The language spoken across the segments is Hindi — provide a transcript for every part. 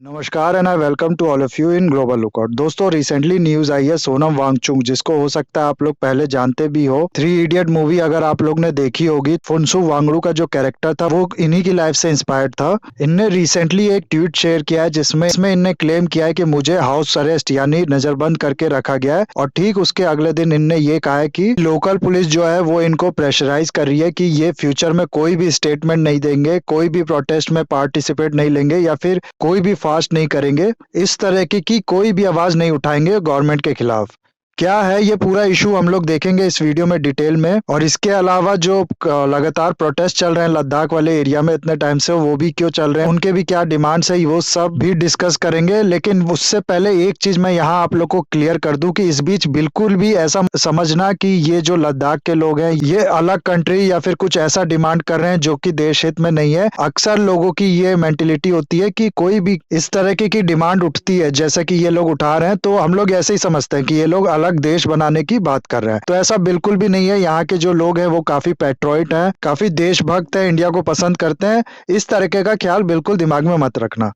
नमस्कार and I welcome to all of you in global lookout. दोस्तों, रिसेंटली न्यूज आई है सोनम वांगचुक, जिसको हो सकता है आप लोग पहले जानते भी हो। थ्री इडियट मूवी अगर आप लोग ने देखी होगी, फुनसु वांगडू का जो कैरेक्टर था वो इन्हीं की लाइफ से इंस्पायर्ड था। इनने रिसेंटली एक ट्वीट शेयर किया है जिसमें इनने क्लेम किया है कि मुझे हाउस अरेस्ट यानी नजरबंद करके रखा गया है, और ठीक उसके अगले दिन इनने ये कहा है कि लोकल पुलिस जो है वो इनको प्रेशराइज कर रही है कि ये फ्यूचर में कोई भी स्टेटमेंट नहीं देंगे, कोई भी प्रोटेस्ट में पार्टिसिपेट नहीं लेंगे या फिर कोई भी फास्ट नहीं करेंगे, इस तरह की कोई भी आवाज नहीं उठाएंगे गवर्नमेंट के खिलाफ। क्या है ये पूरा इशू हम लोग देखेंगे इस वीडियो में डिटेल में। और इसके अलावा जो लगातार प्रोटेस्ट चल रहे हैं लद्दाख वाले एरिया में इतने टाइम से, वो भी क्यों चल रहे हैं, उनके भी क्या डिमांड्स है, वो सब भी डिस्कस करेंगे। लेकिन उससे पहले एक चीज मैं यहाँ आप लोग को क्लियर कर दूं कि इस बीच बिल्कुल भी ऐसा समझना कि ये जो लद्दाख के लोग हैं ये अलग कंट्री या फिर कुछ ऐसा डिमांड कर रहे हैं जो कि देश हित में नहीं है। अक्सर लोगों की ये मेंटेलिटी होती है कि कोई भी इस तरह की डिमांड उठती है जैसे कि ये लोग उठा रहे हैं, तो हम लोग ऐसे ही समझते हैं कि ये लोग अलग देश बनाने की बात कर रहे हैं। तो ऐसा बिल्कुल भी नहीं है। यहाँ के जो लोग हैं वो काफी पैट्रियट हैं, काफी देशभक्त हैं, इंडिया को पसंद करते हैं। इस तरीके का ख्याल बिल्कुल दिमाग में मत रखना।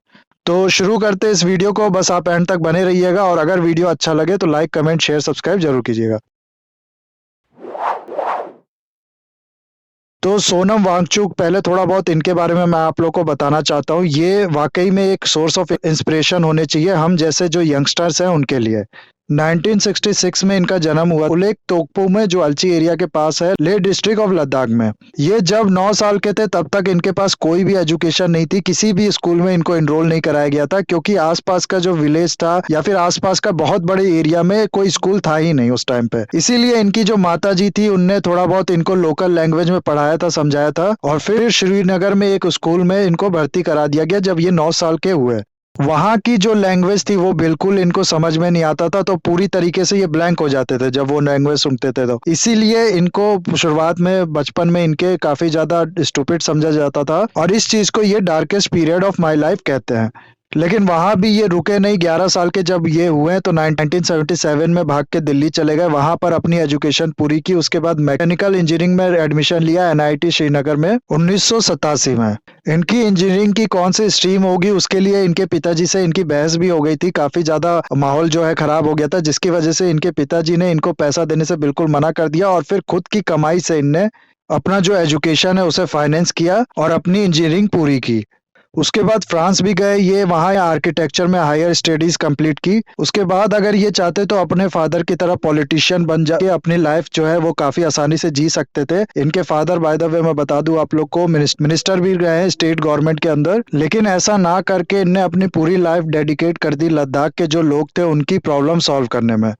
तो शुरू करते इस वीडियो को, बस आप एंड तक बने रहिएगा, और अगर वीडियो अच्छा लगे तो लाइक, कमेंट, शेयर, सब्सक्राइब जरूर कीजिएगा। तो सोनम वांगचुक, पहले थोड़ा बहुत इनके बारे में मैं आप लोग को बताना चाहता हूँ। ये वाकई में एक सोर्स ऑफ इंस्पिरेशन होने चाहिए हम जैसे जो यंगस्टर्स हैं उनके लिए। 1966 में इनका जन्म हुआ उलेक तोकपो में, जो अलची एरिया के पास है, लेह डिस्ट्रिक्ट ऑफ लद्दाख में। ये जब 9 साल के थे तब तक इनके पास कोई भी एजुकेशन नहीं थी, किसी भी स्कूल में इनको एनरोल नहीं कराया गया था, क्योंकि आसपास का जो विलेज था या फिर आसपास का बहुत बड़े एरिया में कोई स्कूल था ही नहीं उस टाइम पे। इसीलिए इनकी जो माता जी थी उनने थोड़ा बहुत इनको लोकल लैंग्वेज में पढ़ाया था, समझाया था, और फिर श्रीनगर में एक स्कूल में इनको भर्ती करा दिया गया जब ये 9 साल के हुए। वहाँ की जो लैंग्वेज थी वो बिल्कुल इनको समझ में नहीं आता था, तो पूरी तरीके से ये ब्लैंक हो जाते थे जब वो लैंग्वेज सुनते थे। तो इसीलिए इनको शुरुआत में, बचपन में इनके काफी ज्यादा स्टूपिड समझा जाता था, और इस चीज को ये darkest period of my life कहते हैं। लेकिन वहां भी ये रुके नहीं। 11 साल के जब ये हुए तो 1977 में भाग के दिल्ली चले गए, वहां पर अपनी एजुकेशन पूरी की। उसके बाद मैकेनिकल इंजीनियरिंग में एडमिशन लिया एनआईटी श्रीनगर में 1987 में। इनकी इंजीनियरिंग की कौन सी स्ट्रीम होगी उसके लिए इनके पिताजी से इनकी बहस भी हो गई थी, काफी ज्यादा माहौल जो है खराब हो गया था, जिसकी वजह से इनके पिताजी ने इनको पैसा देने से बिल्कुल मना कर दिया, और फिर खुद की कमाई से इनने अपना जो एजुकेशन है उसे फाइनेंस किया और अपनी इंजीनियरिंग पूरी की। उसके बाद फ्रांस भी गए ये, वहाँ आर्किटेक्चर में हायर स्टडीज कंप्लीट की। उसके बाद अगर ये चाहते तो अपने फादर की तरह पॉलिटिशियन बन जाके अपनी लाइफ जो है वो काफी आसानी से जी सकते थे। इनके फादर, बाय द वे मैं बता दूं आप लोग को, मिनिस्टर भी रहे हैं स्टेट गवर्नमेंट के अंदर। लेकिन ऐसा ना करके इनने अपनी पूरी लाइफ डेडिकेट कर दी लद्दाख के जो लोग थे उनकी प्रॉब्लम सॉल्व करने में।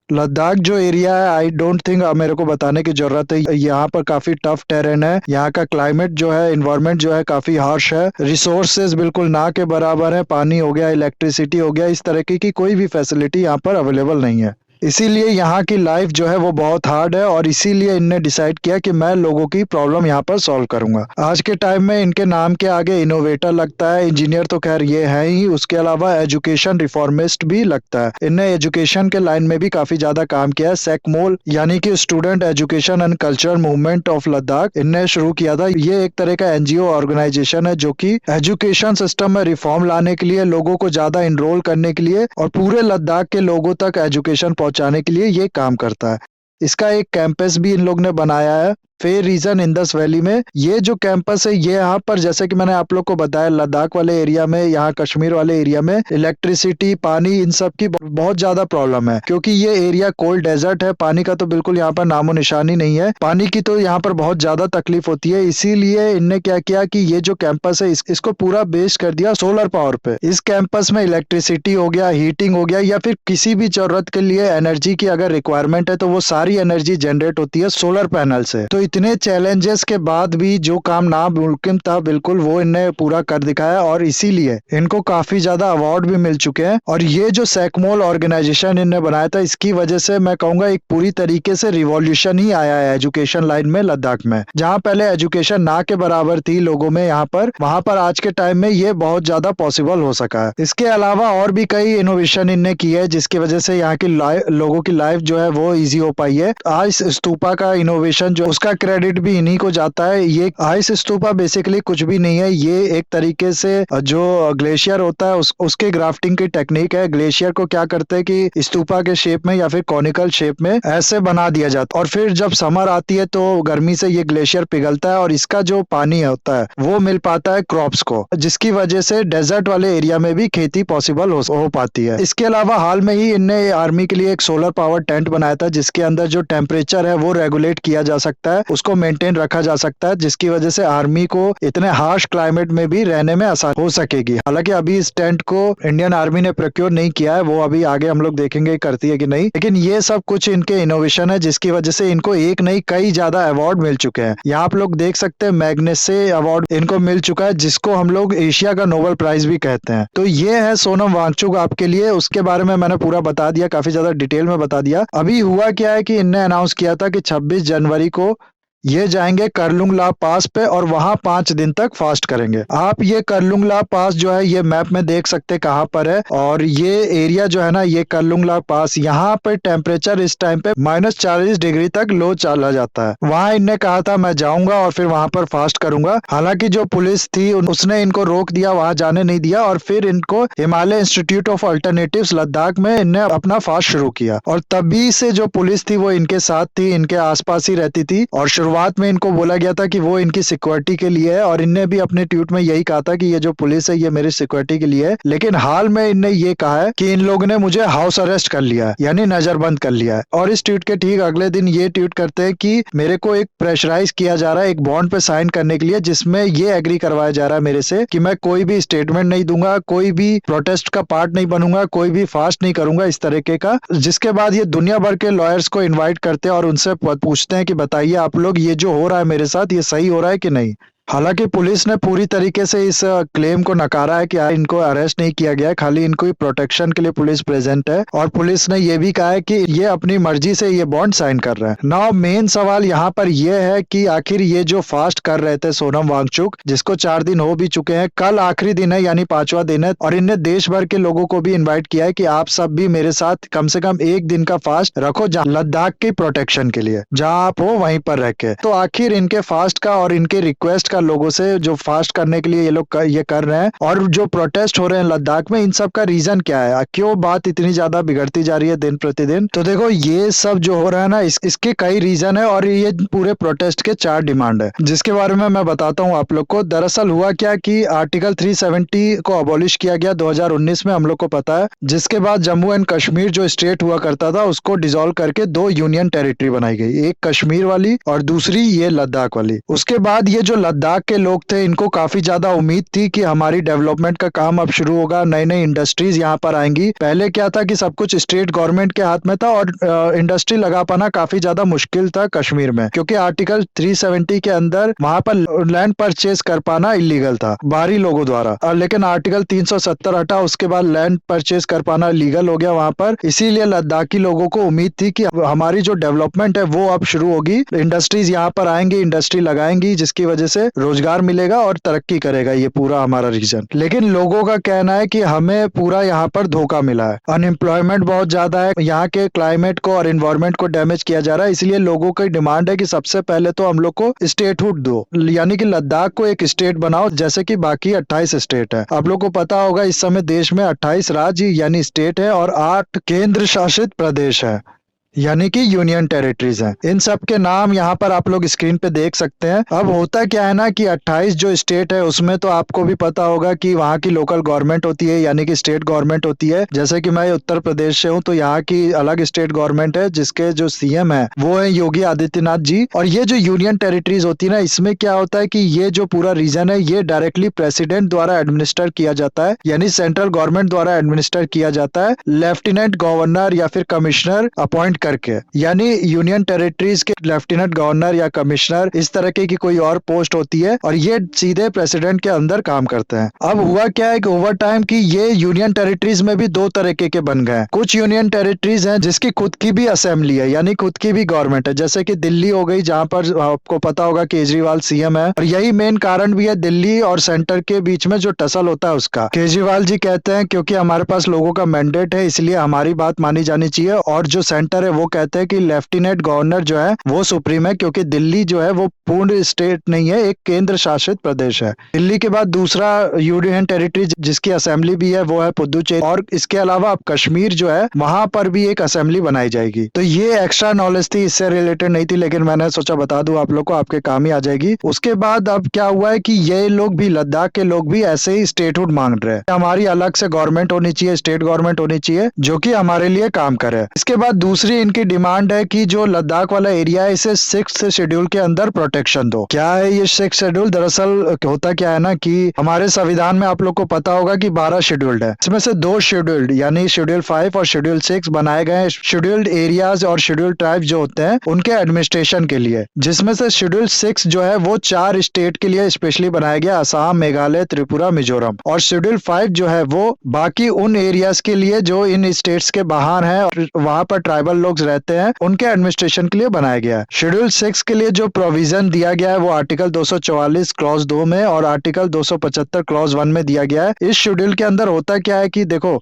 लद्दाख जो एरिया है, आई डोंट थिंक मेरे को बताने की जरूरत है, यहाँ पर काफी टफ टेरेन है। यहाँ का क्लाइमेट जो है, इन्वायरमेंट जो है, काफी हार्श है। रिसोर्सेज बिल्कुल ना के बराबर है। पानी हो गया, इलेक्ट्रिसिटी हो गया, इस तरह की कोई भी फैसिलिटी यहाँ पर अवेलेबल नहीं है। इसीलिए यहाँ की लाइफ जो है वो बहुत हार्ड है, और इसीलिए इनने डिसाइड किया कि मैं लोगों की प्रॉब्लम यहाँ पर सॉल्व करूंगा। आज के टाइम में इनके नाम के आगे इनोवेटर लगता है, इंजीनियर तो खैर ये है ही, उसके अलावा एजुकेशन रिफॉर्मिस्ट भी लगता है। इनने एजुकेशन के लाइन में भी काफी ज्यादा काम किया है। सेकमोल यानी कि student education and culture movement of Ladakh इनने शुरू किया था। ये एक तरह का एनजीओ ऑर्गेनाइजेशन है जो कि एजुकेशन सिस्टम में रिफॉर्म लाने के लिए, लोगों को ज्यादा इनरोल करने के लिए और पूरे लद्दाख के लोगों तक एजुकेशन पहुंचाने के लिए ये काम करता है। इसका एक कैंपस भी इन लोग ने बनाया है, फेयर रीजन इंडस वैली में। ये जो कैंपस है ये यहाँ पर, जैसे कि मैंने आप लोग को बताया, लद्दाख वाले एरिया में, यहाँ कश्मीर वाले एरिया में इलेक्ट्रिसिटी, पानी, इन सब की बहुत ज्यादा प्रॉब्लम है, क्योंकि ये एरिया कोल्ड डेजर्ट है। पानी का तो बिल्कुल यहाँ पर नामो निशानी नहीं है। पानी की तो यहाँ पर बहुत ज्यादा तकलीफ होती है। इसीलिए इनने क्या किया कि ये जो कैंपस है इसको पूरा बेस्ड कर दिया सोलर पावर पे। इस कैंपस में इलेक्ट्रिसिटी हो गया, हीटिंग हो गया, या फिर किसी भी जरूरत के लिए एनर्जी की अगर रिक्वायरमेंट है तो वो सारी एनर्जी जनरेट होती है सोलर पैनल से। तो इतने चैलेंजेस के बाद भी जो काम नामुमकिन था बिल्कुल वो इनने पूरा कर दिखाया, और इसीलिए इनको काफी ज्यादा अवार्ड भी मिल चुके हैं। और ये जो सेकमोल ऑर्गेनाइजेशन इनने बनाया था, इसकी वजह से मैं कहूंगा एक पूरी तरीके से रिवॉल्यूशन ही आया है एजुकेशन लाइन में लद्दाख में। जहाँ पहले एजुकेशन ना के बराबर थी लोगों में यहाँ पर, वहां पर आज के टाइम में ये बहुत ज्यादा पॉसिबल हो सका है। इसके अलावा और भी कई इनोवेशन इनने की है जिसकी वजह से यहाँ की लोगों की लाइफ जो है वो इजी हो पाई है। आज स्तूपा का इनोवेशन जो, उसका क्रेडिट भी इन्हीं को जाता है। ये आइस स्तूपा बेसिकली कुछ भी नहीं है, ये एक तरीके से जो ग्लेशियर होता है उसके ग्राफ्टिंग की टेक्निक है। ग्लेशियर को क्या करते हैं कि स्तूपा के शेप में या फिर कॉनिकल शेप में ऐसे बना दिया जाता है, और फिर जब समर आती है तो गर्मी से ये ग्लेशियर पिघलता है और इसका जो पानी होता है वो मिल पाता है क्रॉप्स को, जिसकी वजह से डेजर्ट वाले एरिया में भी खेती पॉसिबल हो पाती है। इसके अलावा हाल में ही इनने आर्मी के लिए एक सोलर पावर टेंट बनाया था, जिसके अंदर जो टेम्परेचर है वो रेगुलेट किया जा सकता है, उसको मेंटेन रखा जा सकता है, जिसकी वजह से आर्मी को इतने हार्श क्लाइमेट में भी रहने में आसान हो सकेगी। हालांकि अभी इस टेंट को इंडियन आर्मी ने प्रोक्योर नहीं किया है, वो अभी आगे हम लोग देखेंगे करती है कि नहीं, लेकिन ये सब कुछ इनके इनोवेशन है, जिसकी वजह से इनको एक नहीं कई ज्यादा अवार्ड मिल चुके हैं। यहाँ आप लोग देख सकते हैं मैग्नेसे अवार्ड इनको मिल चुका है, जिसको हम लोग एशिया का नोबेल प्राइज भी कहते हैं। तो ये है सोनम वांगचुक आपके लिए, उसके बारे में मैंने पूरा बता दिया, काफी ज्यादा डिटेल में बता दिया। अभी हुआ क्या है कि इनने अनाउंस किया था कि 26 जनवरी को ये जाएंगे करलुंगला पास पे और वहां 5 दिन तक फास्ट करेंगे। आप ये करलुंगला पास जो है ये मैप में देख सकते हैं कहाँ पर है, और ये एरिया जो है ना, ये करलुंगला पास, यहाँ पे टेम्परेचर इस टाइम पे -40 डिग्री तक लो चला जाता है। वहां इनने कहा था मैं जाऊंगा और फिर वहां पर फास्ट करूंगा। हालांकि जो पुलिस थी उसने इनको रोक दिया, वहां जाने नहीं दिया, और फिर इनको Himalaya institute of alternatives Ladakh में इनने अपना फास्ट शुरू किया। और तभी से जो पुलिस थी वो इनके साथ थी, इनके आसपास ही रहती थी, और शुरुआत में इनको बोला गया था कि वो इनकी सिक्योरिटी के लिए है, और इनने भी अपने ट्वीट में यही कहा था कि ये जो पुलिस है ये मेरी सिक्योरिटी के लिए है। लेकिन हाल में इनने ये कहा है कि इन लोगों ने मुझे हाउस अरेस्ट कर लिया है, यानी नजरबंद कर लिया है। और इस ट्वीट के ठीक अगले दिन ये ट्वीट करते हैं कि मेरे को एक प्रेशराइज किया जा रहा है एक बॉन्ड पे साइन करने के लिए, जिसमें ये एग्री करवाया जा रहा है मेरे से कि मैं कोई भी स्टेटमेंट नहीं दूंगा, कोई भी प्रोटेस्ट का पार्ट नहीं बनूंगा, कोई भी फास्ट नहीं करूंगा इस तरीके का। जिसके बाद ये दुनिया भर के लॉयर्स को इन्वाइट करते हैं और उनसे पूछते हैं कि बताइए आप लोग ये जो हो रहा है मेरे साथ ये सही हो रहा है कि नहीं। हालांकि पुलिस ने पूरी तरीके से इस क्लेम को नकारा है कि इनको अरेस्ट नहीं किया गया है, खाली इनको प्रोटेक्शन के लिए पुलिस प्रेजेंट है, और पुलिस ने ये भी कहा है कि ये अपनी मर्जी से ये बॉन्ड साइन कर रहे हैं। नाउ मेन सवाल यहाँ पर ये है कि आखिर ये जो फास्ट कर रहे थे सोनम वांगचुक, जिसको 4 दिन हो भी चुके हैं, कल आखिरी दिन है यानी 5वां दिन है, और इनने देश भर के लोगों को भी इन्वाइट किया है कि आप सब भी मेरे साथ कम से कम 1 दिन का फास्ट रखो लद्दाख की प्रोटेक्शन के लिए, जहाँ आप हो वहीं पर रह के। तो आखिर इनके फास्ट का और इनके रिक्वेस्ट का लोगों से जो फास्ट करने के लिए ये लोग ये कर रहे हैं, और जो प्रोटेस्ट हो रहे हैं लद्दाख में, इन सब का रीजन क्या है, क्यों बात इतनी ज्यादा बिगड़ती जा रही है दिन प्रतिदिन। तो देखो ये सब जो हो रहा है ना, इसके कई रीजन है, और ये पूरे प्रोटेस्ट के 4 डिमांड है, जिसके बारे में मैं बताता हूँ आप लोग को। दरअसल हुआ क्या कि आर्टिकल 370 को अबॉलिश किया गया 2019 में, हम लोग को पता है, जिसके बाद जम्मू एंड कश्मीर जो स्टेट हुआ करता था उसको डिसॉल्व करके 2 यूनियन टेरिटरी बनाई गई, एक कश्मीर वाली और दूसरी ये लद्दाख वाली। उसके बाद ये जो लद्दाख के लोग थे, इनको काफी ज्यादा उम्मीद थी कि हमारी डेवलपमेंट का काम अब शुरू होगा, नई नई इंडस्ट्रीज यहाँ पर आएंगी। पहले क्या था कि सब कुछ स्टेट गवर्नमेंट के हाथ में था, और इंडस्ट्री लगा पाना काफी ज्यादा मुश्किल था कश्मीर में, क्योंकि आर्टिकल 370 के अंदर वहां पर लैंड परचेज कर पाना इलीगल था बाहरी लोगों द्वारा। लेकिन आर्टिकल 370 हटा, उसके बाद लैंड परचेज कर पाना लीगल हो गया वहां पर। इसीलिए लद्दाखी लोगों को उम्मीद थी कि हमारी जो डेवलपमेंट है वो अब शुरू होगी, इंडस्ट्रीज यहाँ पर आएंगी, इंडस्ट्री लगाएंगी, जिसकी वजह से रोजगार मिलेगा और तरक्की करेगा ये पूरा हमारा रीजन। लेकिन लोगों का कहना है कि हमें पूरा यहाँ पर धोखा मिला है, अनएम्प्लॉयमेंट बहुत ज्यादा है, यहाँ के क्लाइमेट को और एनवायरनमेंट को डैमेज किया जा रहा है। इसलिए लोगों की डिमांड है कि सबसे पहले तो हम लोग को स्टेटहुड दो, यानी कि लद्दाख को एक स्टेट बनाओ जैसे कि बाकी 28 स्टेट है। आप लोग को पता होगा इस समय देश में 28 राज्य यानी स्टेट है और 8 केंद्र शासित प्रदेश है, यानी कि यूनियन टेरिटरीज हैं। इन सब के नाम यहाँ पर आप लोग स्क्रीन पे देख सकते हैं। अब होता क्या है ना कि 28 जो स्टेट है उसमें तो आपको भी पता होगा कि वहाँ की लोकल गवर्नमेंट होती है, यानी कि स्टेट गवर्नमेंट होती है। जैसे कि मैं उत्तर प्रदेश से हूँ तो यहाँ की अलग स्टेट गवर्नमेंट है, जिसके जो सीएम है वो है योगी आदित्यनाथ जी। और ये जो यूनियन टेरिटरीज होती है ना, इसमें क्या होता है कि ये जो पूरा रीजन है ये डायरेक्टली प्रेसिडेंट द्वारा एडमिनिस्टर किया जाता है, यानी सेंट्रल गवर्नमेंट द्वारा एडमिनिस्टर किया जाता है, लेफ्टिनेंट गवर्नर या फिर कमिश्नर अपॉइंट करके। यानी यूनियन टेरिटरीज के लेफ्टिनेंट गवर्नर या कमिश्नर इस तरह की कोई और पोस्ट होती है, और ये सीधे प्रेसिडेंट के अंदर काम करते हैं। अब हुआ क्या है कि ओवर टाइम की ये यूनियन टेरिटरीज में भी 2 तरीके के बन गए हैं। कुछ यूनियन टेरिटरीज हैं जिसकी खुद की भी असेंबली है, यानी खुद की भी गवर्नमेंट है, जैसे कि दिल्ली हो गई, जहां पर आपको पता होगा केजरीवाल सीएम है, और यही मेन कारण भी है दिल्ली और सेंटर के बीच में जो टसल होता है उसका। केजरीवाल जी कहते हैं क्योंकि हमारे पास लोगों का मैंडेट है इसलिए हमारी बात मानी जानी चाहिए, और जो सेंटर है वो कहते हैं कि लेफ्टिनेंट गवर्नर जो है वो सुप्रीम है, क्योंकि दिल्ली जो है वो पूर्ण स्टेट नहीं है, एक केंद्र शासित प्रदेश है। दिल्ली के बाद दूसरा यूनियन टेरिटरी जिसकी असेंबली भी है वो है पुदुचेरी, और इसके अलावा अब कश्मीर जो है वहां पर भी एक असेंबली बनाई जाएगी। तो ये एक्स्ट्रा नॉलेज थी, इससे रिलेटेड नहीं थी, लेकिन मैंने सोचा बता दूं आप लोग को, आपके काम ही आ जाएगी। उसके बाद अब क्या हुआ है कि ये लोग भी, लद्दाख के लोग भी ऐसे ही स्टेटहुड मांग रहे हैं। हमारी अलग से गवर्नमेंट होनी चाहिए, स्टेट गवर्नमेंट होनी चाहिए जो कि हमारे लिए काम करे। इसके बाद दूसरी इनकी डिमांड है कि जो लद्दाख वाला एरिया है इसे 6th शेड्यूल के अंदर प्रोटेक्शन दो। क्या है ये 6th शेड्यूल? दरअसल होता क्या है ना कि हमारे संविधान में आप लोग को पता होगा कि 12 शेड्यूल्ड है, इसमें से 2 शेड्यूल्ड यानी शेड्यूल 5 और शेड्यूल 6 बनाए गए हैं शेड्यूल्ड एरियाज और शेड्यूल्ड ट्राइब जो होते हैं उनके एडमिनिस्ट्रेशन के लिए, जिसमें से शेड्यूल 6 जो है वो 4 स्टेट के लिए स्पेशली बनाया गया, असम, मेघालय, त्रिपुरा, मिजोरम। और शेड्यूल 5 जो है वो बाकी उन एरियाज के लिए जो इन स्टेट्स के बाहर हैं और वहां पर ट्राइबल लोग रहते हैं उनके एडमिनिस्ट्रेशन के लिए बनाया गया है। शेड्यूल 6 के लिए जो प्रोविजन दिया गया है वो आर्टिकल 244 क्लॉज 2 में और आर्टिकल 275 क्लॉज 1 में दिया गया है। इस शेड्यूल के अंदर होता क्या है कि देखो,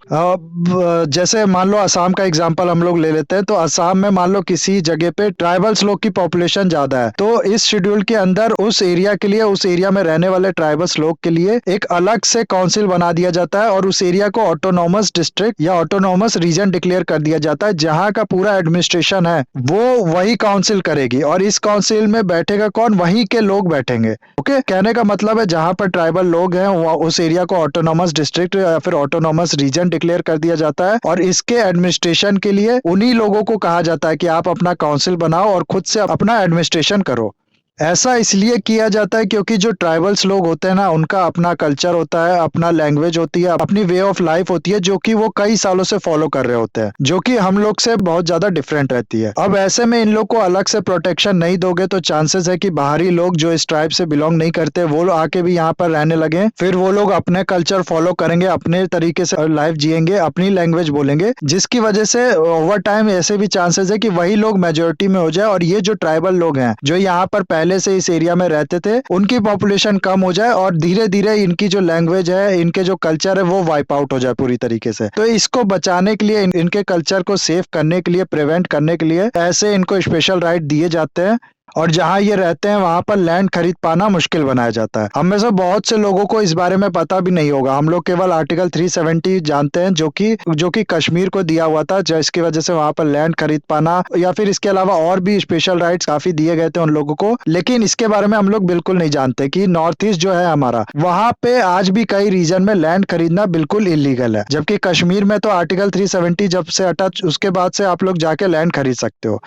जैसे मान लो असम का एग्जांपल हम लोग ले लेते हैं, तो असम में मान लो किसी जगह पे ट्राइबल्स लोग की पॉपुलेशन ज्यादा है, तो इस शेड्यूल के अंदर उस एरिया के लिए, उस एरिया में रहने वाले ट्राइबल्स लोग के लिए एक अलग से काउंसिल बना दिया जाता है और उस एरिया को ऑटोनोमस डिस्ट्रिक्ट या ऑटोनोमस रीजन डिक्लेयर कर दिया जाता है, जहां का पूरा एडमिनिस्ट्रेशन है वो वही काउंसिल करेगी। और इस काउंसिल में बैठेगा कौन? वहीं के लोग बैठेंगे। ओके, कहने का मतलब है जहां पर ट्राइबल लोग हैं उस एरिया को ऑटोनोमस डिस्ट्रिक्ट या फिर ऑटोनोमस रीजन डिक्लेयर कर दिया जाता है और इसके एडमिनिस्ट्रेशन के लिए उन्हीं लोगों को कहा जाता है कि आप अपना काउंसिल बनाओ और खुद से अपना एडमिनिस्ट्रेशन करो। ऐसा इसलिए किया जाता है क्योंकि जो ट्राइबल्स लोग होते हैं ना, उनका अपना कल्चर होता है, अपना लैंग्वेज होती है, अपनी वे ऑफ लाइफ होती है, जो कि वो कई सालों से फॉलो कर रहे होते हैं, जो कि हम लोग से बहुत ज्यादा डिफरेंट रहती है। अब ऐसे में इन लोग को अलग से प्रोटेक्शन नहीं दोगे तो चांसेस है कि बाहरी लोग जो इस ट्राइब से बिलोंग नहीं करते वो आके भी यहाँ पर रहने लगे, फिर वो लोग अपने कल्चर फॉलो करेंगे, अपने तरीके से लाइफ जिएंगे, अपनी लैंग्वेज बोलेंगे, जिसकी वजह से ओवर टाइम ऐसे भी चांसेस है कि वही लोग मेजोरिटी में हो जाए और ये जो ट्राइबल लोग हैं जो यहाँ पर पहले से इस एरिया में रहते थे उनकी पॉपुलेशन कम हो जाए और धीरे धीरे इनकी जो लैंग्वेज है, इनके जो कल्चर है वो वाइप आउट हो जाए पूरी तरीके से। तो इसको बचाने के लिए, इनके कल्चर को सेव करने के लिए, प्रिवेंट करने के लिए ऐसे इनको स्पेशल राइट दिए जाते हैं और जहां ये रहते हैं वहां पर लैंड खरीद पाना मुश्किल बनाया जाता है। हम में से बहुत से लोगों को इस बारे में पता भी नहीं होगा। हम लोग केवल आर्टिकल 370 जानते हैं जो कि कश्मीर को दिया हुआ था, जिसकी वजह से वहां पर लैंड खरीद पाना, या फिर इसके अलावा और भी स्पेशल राइट्स काफी दिए गए थे उन लोगों को, लेकिन इसके बारे में हम लोग बिल्कुल नहीं जानते कि नॉर्थ ईस्ट जो है हमारा, वहां पे आज भी कई रीजन में लैंड खरीदना बिल्कुल इलीगल है, जबकि कश्मीर में तो आर्टिकल 370 जब से हटा उसके बाद से आप लोग जाके लैंड खरीद सकते हो।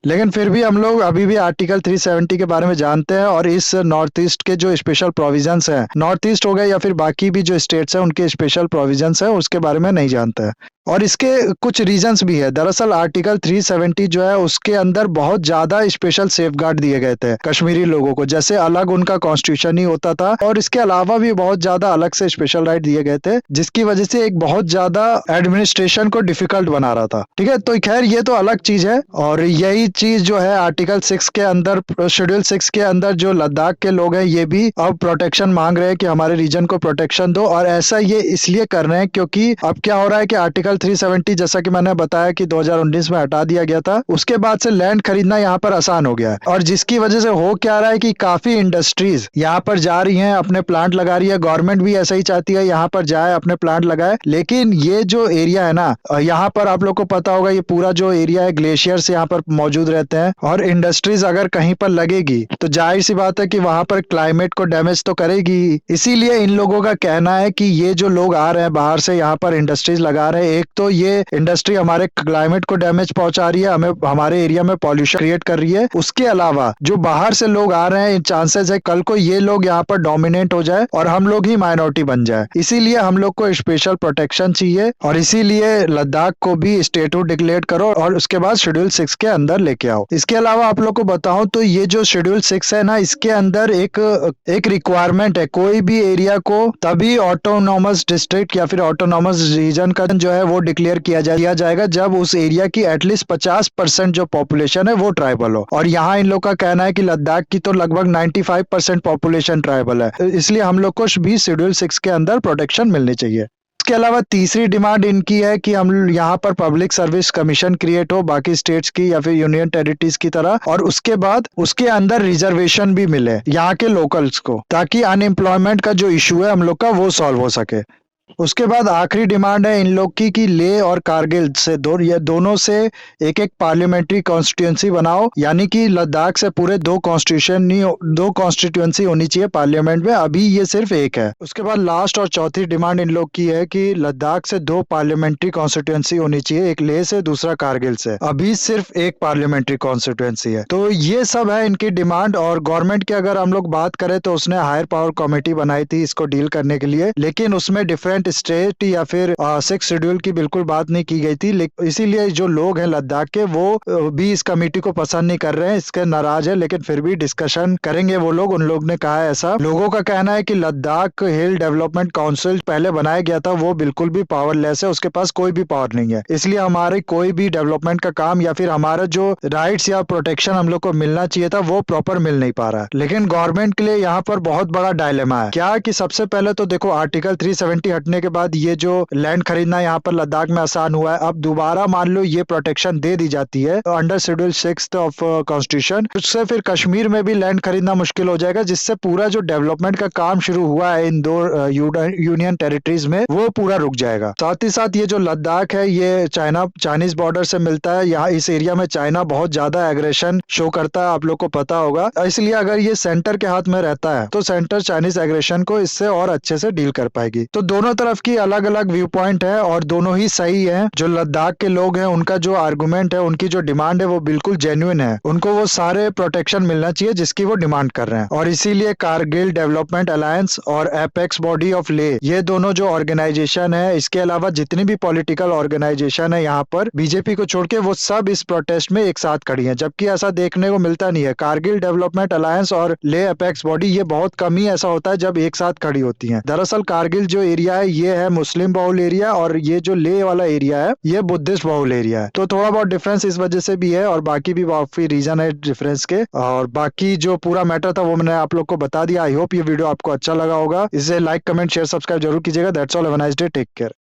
लेकिन फिर भी हम लोग अभी भी आर्टिकल 370 के बारे में जानते हैं और इस नॉर्थ ईस्ट के जो स्पेशल प्रोविजंस हैं, नॉर्थ ईस्ट हो गए या फिर बाकी भी जो स्टेट्स हैं उनके स्पेशल प्रोविजंस हैं, उसके बारे में नहीं जानते हैं। और इसके कुछ रीजंस भी है। दरअसल आर्टिकल 370 जो है उसके अंदर बहुत ज्यादा स्पेशल सेफगार्ड दिए गए थे कश्मीरी लोगों को, जैसे अलग उनका कॉन्स्टिट्यूशन ही होता था और इसके अलावा भी बहुत ज्यादा अलग से स्पेशल राइट दिए गए थे, जिसकी वजह से एक बहुत ज्यादा एडमिनिस्ट्रेशन को डिफिकल्ट बना रहा था। ठीक है, तो खैर ये तो अलग चीज है। और यही चीज जो है आर्टिकल 6 के अंदर, शेड्यूल 6 के अंदर जो लद्दाख के लोग हैं ये भी अब प्रोटेक्शन मांग रहे हैं कि हमारे रीजन को प्रोटेक्शन दो। और ऐसा ये इसलिए कर रहे हैं क्योंकि अब क्या हो रहा है कि आर्टिकल 370 जैसा कि मैंने बताया कि 2019 में हटा दिया गया था, उसके बाद से लैंड खरीदना यहाँ पर आसान हो गया है। और जिसकी वजह से हो क्या रहा है कि काफी इंडस्ट्रीज यहाँ पर जा रही हैं, अपने प्लांट लगा रही है। गवर्नमेंट भी ऐसा ही चाहती है यहाँ पर जाए, अपने प्लांट लगाए। लेकिन ये जो एरिया है ना, यहाँ पर आप लोग को पता होगा ये पूरा जो एरिया है ग्लेशियर्स यहाँ पर मौजूद रहते हैं और इंडस्ट्रीज अगर कहीं पर लगेगी तो जाहिर सी बात है कि वहां पर क्लाइमेट को डैमेज तो करेगी। इसीलिए इन लोगों का कहना है कि ये जो लोग आ रहे हैं बाहर से यहाँ पर इंडस्ट्रीज लगा रहे हैं, एक तो ये इंडस्ट्री हमारे क्लाइमेट को डैमेज पहुंचा रही है, हमें हमारे एरिया में पॉल्यूशन क्रिएट कर रही है। उसके अलावा जो बाहर से लोग आ रहे हैं, चांसेस है कल को ये लोग यहाँ पर डोमिनेट हो जाए और हम लोग ही माइनॉरिटी बन जाए। इसीलिए हम लोग को स्पेशल प्रोटेक्शन चाहिए और इसीलिए लद्दाख को भी स्टेटहुड डिक्लेयर करो और उसके बाद शेड्यूल 6 के अंदर लेके आओ। इसके अलावा आप लोग को बताऊं तो ये जो शेड्यूल 6 है ना, इसके अंदर एक रिक्वायरमेंट है, कोई भी एरिया को तभी ऑटोनॉमस डिस्ट्रिक्ट या फिर ऑटोनॉमस रीजन का जो है वो डिक्लेयर किया जाएगा जब उस एरिया की एटलीस्ट 50% जो पॉपुलेशन है वो ट्राइबल हो। और यहाँ इन लोग का कहना है कि लद्दाख की तो लगभग 95% पॉपुलेशन ट्राइबल है, इसलिए हम लोग को भी शेड्यूल 6 के अंदर प्रोटेक्शन मिलनी चाहिए। उसके अलावा तीसरी डिमांड इनकी है कि हम यहाँ पर पब्लिक सर्विस कमीशन क्रिएट हो बाकी स्टेट्स की या फिर यूनियन टेरिटरीज की तरह, और उसके बाद उसके अंदर रिजर्वेशन भी मिले यहाँ के लोकल्स को, ताकि अनएम्प्लॉयमेंट का जो इशू है हम लोग का वो सॉल्व हो सके। उसके बाद आखिरी डिमांड है इन लोग की लेह और कारगिल से ये दोनों से एक एक पार्लियामेंट्री कॉन्स्टिट्यूंसी बनाओ, यानी कि लद्दाख से पूरे दो कॉन्स्टिट्यूंसी होनी चाहिए पार्लियामेंट में, अभी ये सिर्फ एक है। उसके बाद लास्ट और चौथी डिमांड इन लोग की है कि लद्दाख से दो पार्लियामेंट्री कॉन्स्टिट्यूंसी होनी चाहिए, एक लेह से दूसरा कारगिल से, अभी सिर्फ एक पार्लियामेंट्री कॉन्स्टिट्यूंसी है। तो ये सब है इनकी डिमांड। और गवर्नमेंट की अगर हम लोग बात करें तो उसने हायर पावर कमेटी बनाई थी इसको डील करने के लिए, लेकिन उसमें डिफरेंट स्टेट या फिर 6 शेड्यूल की बिल्कुल बात नहीं की गई थी। इसीलिए जो लोग हैं लद्दाख के वो भी इस कमेटी को पसंद नहीं कर रहे हैं, इसके नाराज है, लेकिन फिर भी डिस्कशन करेंगे वो लोग। उन लोग ने कहा है ऐसा। लोगों का कहना है कि लद्दाख हिल डेवलपमेंट काउंसिल पहले बनाया गया था वो बिल्कुल भी पावरलेस है, उसके पास कोई भी पावर नहीं है, इसलिए हमारे कोई भी डेवलपमेंट का काम या फिर हमारा जो राइट्स या प्रोटेक्शन हम लोग को मिलना चाहिए था वो प्रॉपर मिल नहीं पा रहा है। लेकिन गवर्नमेंट के लिए यहाँ पर बहुत बड़ा डायलेमा है। क्या कि सबसे पहले तो देखो आर्टिकल 370 हटने के बाद ये जो लैंड खरीदना यहाँ पर लद्दाख में आसान हुआ है। अब दोबारा मान लो ये प्रोटेक्शन दे दी जाती है अंडर शेड्यूल 6 ऑफ कॉन्स्टिट्यूशन, उससे फिर कश्मीर में भी लैंड खरीदना मुश्किल हो जाएगा, जिससे पूरा जो डेवलपमेंट का काम शुरू हुआ है इन दो यूनियन टेरिटरीज में वो पूरा रुक जाएगा। साथ ही साथ ये जो लद्दाख है ये चाइनीज बॉर्डर से मिलता है। यहाँ इस एरिया में चाइना बहुत ज्यादा एग्रेशन शो करता है, आप लोग को पता होगा। इसलिए अगर ये सेंटर के हाथ में रहता है तो सेंटर चाइनीज एग्रेशन को इससे और अच्छे से डील कर पाएगी। तो दोनों तरफ की अलग अलग व्यू पॉइंट है और दोनों ही सही है। जो लद्दाख के लोग हैं उनका जो आर्गुमेंट है, उनकी जो डिमांड है वो बिल्कुल जेन्युइन है, उनको वो सारे प्रोटेक्शन मिलना चाहिए जिसकी वो डिमांड कर रहे हैं। और इसीलिए कारगिल डेवलपमेंट अलायंस और एपेक्स बॉडी ऑफ ले, ये दोनों जो ऑर्गेनाइजेशन है, इसके अलावा जितनी भी पॉलिटिकल ऑर्गेनाइजेशन है यहाँ पर बीजेपी को छोड़ के, वो सब इस प्रोटेस्ट में एक साथ खड़ी है, जबकि ऐसा देखने को मिलता नहीं है। कारगिल डेवलपमेंट अलायंस और ले एपेक्स बॉडी ये बहुत कम ही ऐसा होता है जब एक साथ खड़ी होती है। दरअसल कारगिल जो एरिया है ये है मुस्लिम बहुल एरिया, और ये जो ले वाला एरिया है ये बुद्धिस्ट बहुल एरिया है। तो थोड़ा बहुत डिफरेंस इस वजह से भी है, और बाकी भी काफी रीजन है डिफरेंस के। और बाकी जो पूरा मैटर था वो मैंने आप लोग को बता दिया। आई होप ये वीडियो आपको अच्छा लगा होगा। इसे लाइक कमेंट शेयर सब्सक्राइब जरूर कीजिएगा। That's all, have a nice day, take care.